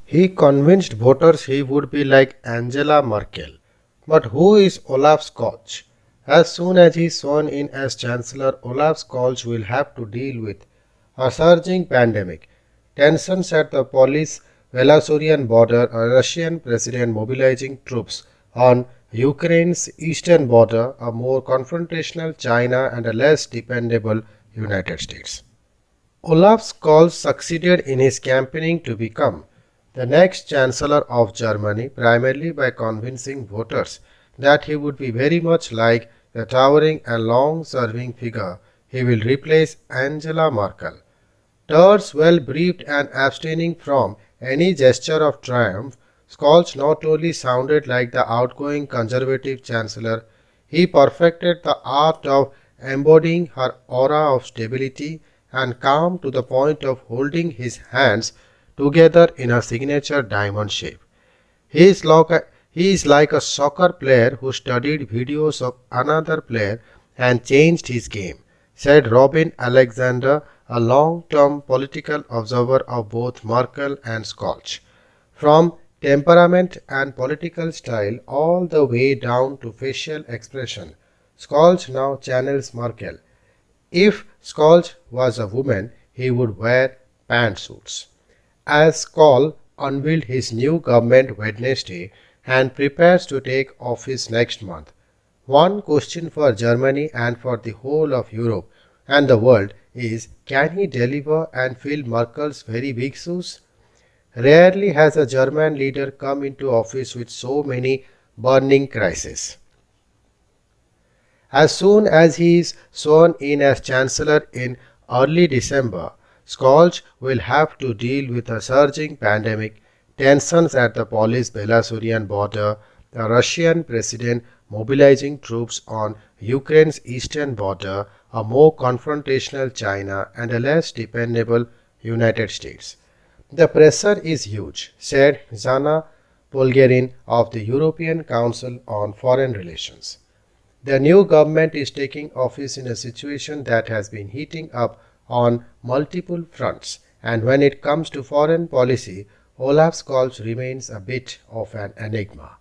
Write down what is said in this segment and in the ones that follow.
He convinced voters he would be like Angela Merkel. But who is Olaf Scholz? As soon as he is sworn in as chancellor, Olaf Scholz will have to deal with a surging pandemic, tensions at the Polish-Belarusian border, a Russian president mobilizing troops on Ukraine's eastern border, a more confrontational China, and a less dependable United States. Olaf Scholz succeeded in his campaigning to become the next Chancellor of Germany primarily by convincing voters that he would be very much like the towering and long-serving figure he will replace Angela Merkel. Thus, well briefed and abstaining from any gesture of triumph, Scholz not only sounded like the outgoing conservative chancellor, he perfected the art of embodying her aura of stability and calm to the point of holding his hands together in a signature diamond shape. He is like a soccer player who studied videos of another player and changed his game, said Robin Alexander, a long-term political observer of both Merkel and Scholz. From temperament and political style all the way down to facial expression, Scholz now channels Merkel. If Scholz was a woman, he would wear pantsuits. As Kohl unveiled his new government Wednesday and prepares to take office next month, one question for Germany and for the whole of Europe and the world is, can he deliver and fill Merkel's very big shoes? Rarely has a German leader come into office with so many burning crises. As soon as he is sworn in as Chancellor in early December, Scholz will have to deal with a surging pandemic, tensions at the Polish-Belarusian border, the Russian president mobilizing troops on Ukraine's eastern border, a more confrontational China, and a less dependable United States. The pressure is huge, said Zana Polgarin of the European Council on Foreign Relations. The new government is taking office in a situation that has been heating up on multiple fronts, and when it comes to foreign policy, Olaf Scholz remains a bit of an enigma.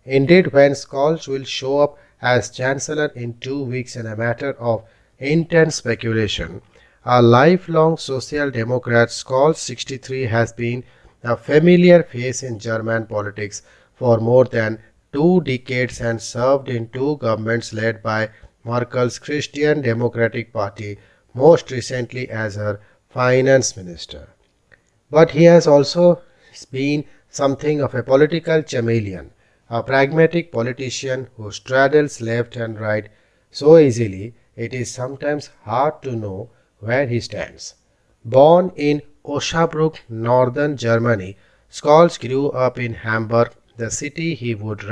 Indeed, when Scholz will show up as Chancellor in 2 weeks in a matter of intense speculation, a lifelong Social Democrat, Scholz 63 has been a familiar face in German politics for more than 2 decades and served in two governments led by Merkel's Christian Democratic Party, most recently as her finance minister. But he has also been something of a political chameleon, a pragmatic politician who straddles left and right so easily it is sometimes hard to know where he stands. Born in Osnabrück, northern Germany, Scholz grew up in Hamburg, the city he would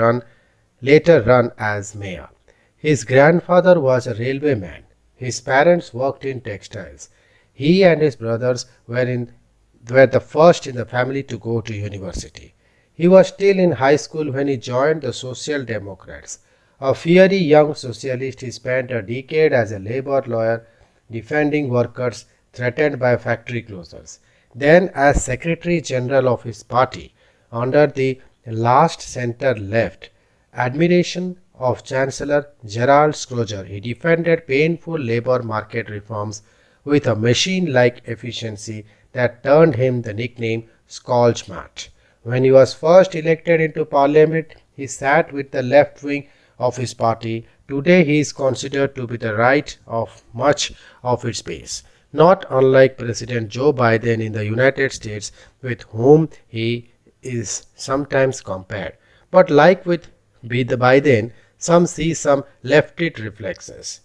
later run as mayor. His grandfather was a railwayman. His parents worked in textiles. He and his brothers were the first in the family to go to university. He was still in high school when he joined the Social Democrats. A fiery young socialist, he spent a decade as a labor lawyer defending workers threatened by factory closures. Then, as Secretary General of his party under the last center-left admiration of Chancellor Gerald Schroeder, he defended painful labor market reforms with a machine-like efficiency that earned him the nickname Scholzmat. When he was first elected into parliament, he sat with the left wing of his party. Today he is considered to be the right of much of its base, not unlike President Joe Biden in the United States, with whom he is sometimes compared. But like with Biden, some see some leftist reflexes.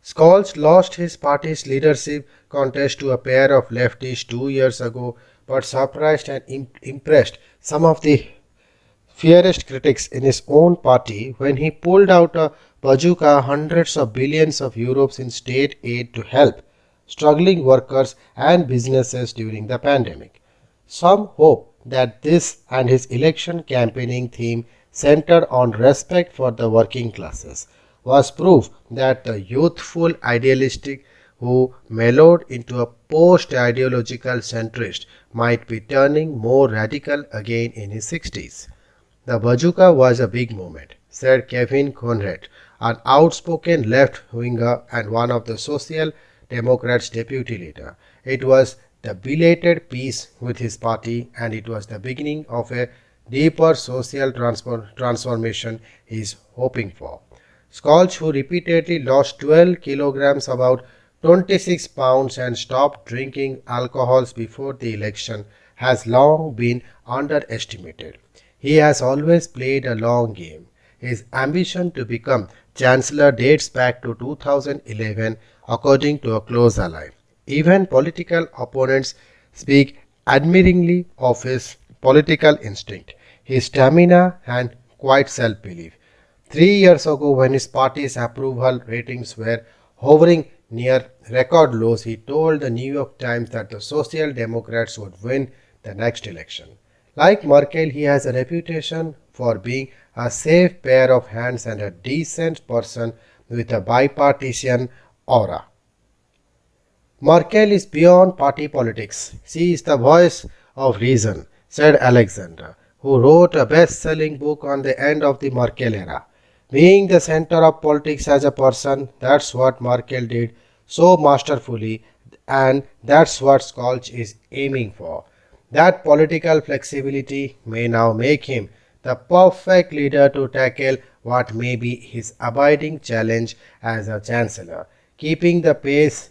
Scholz lost his party's leadership contest to a pair of leftists 2 years ago, but surprised and impressed some of the fiercest critics in his own party when he pulled out a bazooka hundreds of billions of euros in state aid to help struggling workers and businesses during the pandemic. Some hope that this and his election campaigning theme centered on respect for the working classes was proof that the youthful idealistic who mellowed into a post-ideological centrist, might be turning more radical again in his 60s. The bazooka was a big moment, said Kevin Conrad, an outspoken left-winger and one of the Social Democrats' deputy leader. It was the belated peace with his party, and it was the beginning of a deeper social transformation he is hoping for. Scholz, who repeatedly lost 12 kilograms, about 26 pounds, and stopped drinking alcohols before the election, has long been underestimated. He has always played a long game. His ambition to become chancellor dates back to 2011, according to a close ally. Even political opponents speak admiringly of his political instinct, his stamina, and quiet self-belief. 3 years ago, when his party's approval ratings were hovering near record lows, he told the New York Times that the Social Democrats would win the next election. Like Merkel, he has a reputation for being a safe pair of hands and a decent person with a bipartisan aura. Merkel is beyond party politics. She is the voice of reason, said Alexander, who wrote a best-selling book on the end of the Merkel era. Being the center of politics as a person, that's what Merkel did so masterfully, and that's what Scholz is aiming for. That political flexibility may now make him the perfect leader to tackle what may be his abiding challenge as a chancellor, keeping the peace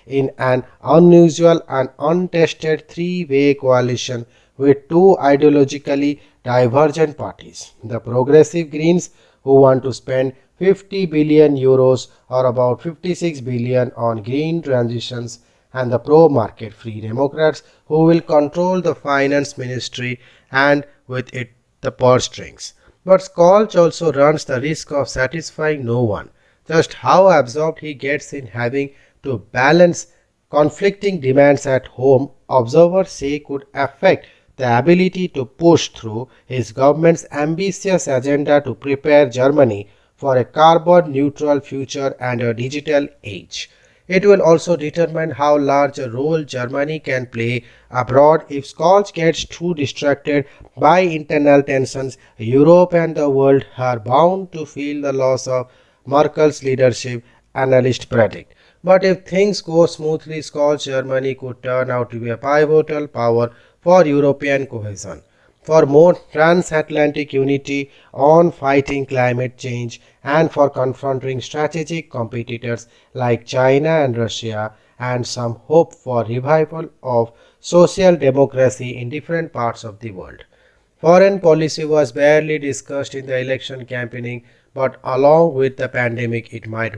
in an unusual and untested three-way coalition with two ideologically divergent parties. The Progressive Greens, who want to spend 50 billion euros or about 56 billion on green transitions, and the pro-market Free Democrats, who will control the finance ministry and with it the purse strings. But Scholz also runs the risk of satisfying no one. Just how absorbed he gets in having to balance conflicting demands at home, observers say, could affect the ability to push through his government's ambitious agenda to prepare Germany for a carbon neutral future and a digital age. It will also determine how large a role Germany can play abroad. If Scholz gets too distracted by internal tensions, Europe and the world are bound to feel the loss of Merkel's leadership, analysts predict. But if things go smoothly, Scholz Germany could turn out to be a pivotal power for European cohesion, for more transatlantic unity on fighting climate change, and for confronting strategic competitors like China and Russia, and some hope for revival of social democracy in different parts of the world. Foreign policy was barely discussed in the election campaigning, but along with the pandemic, it might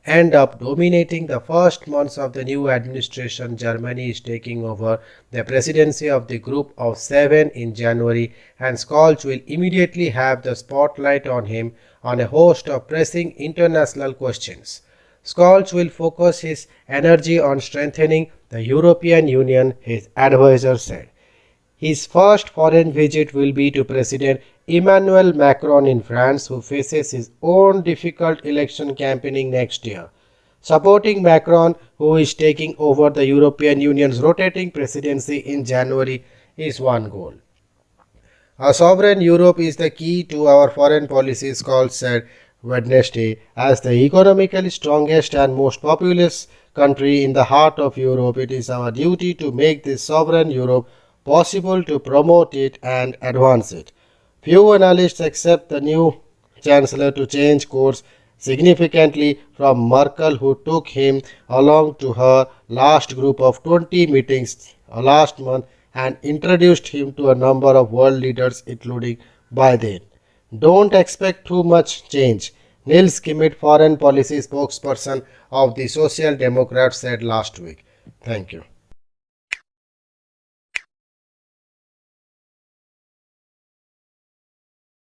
end up dominating the first months of the new administration. Germany is taking over the presidency of the Group of Seven in January, and Scholz will immediately have the spotlight on him on a host of pressing international questions. Scholz will focus his energy on strengthening the European Union, his advisor said. His first foreign visit will be to President Emmanuel Macron in France, who faces his own difficult election campaigning next year. Supporting Macron, who is taking over the European Union's rotating presidency in January, is one goal. A sovereign Europe is the key to our foreign policy, Scholz said Wednesday. As the economically strongest and most populous country in the heart of Europe, it is our duty to make this sovereign Europe possible, to promote it and advance it. Few analysts expect the new chancellor to change course significantly from Merkel, who took him along to her last group of 20 meetings last month and introduced him to a number of world leaders, including Biden. Don't expect too much change, Nils Kimmit, foreign policy spokesperson of the Social Democrats, said last week. Thank you.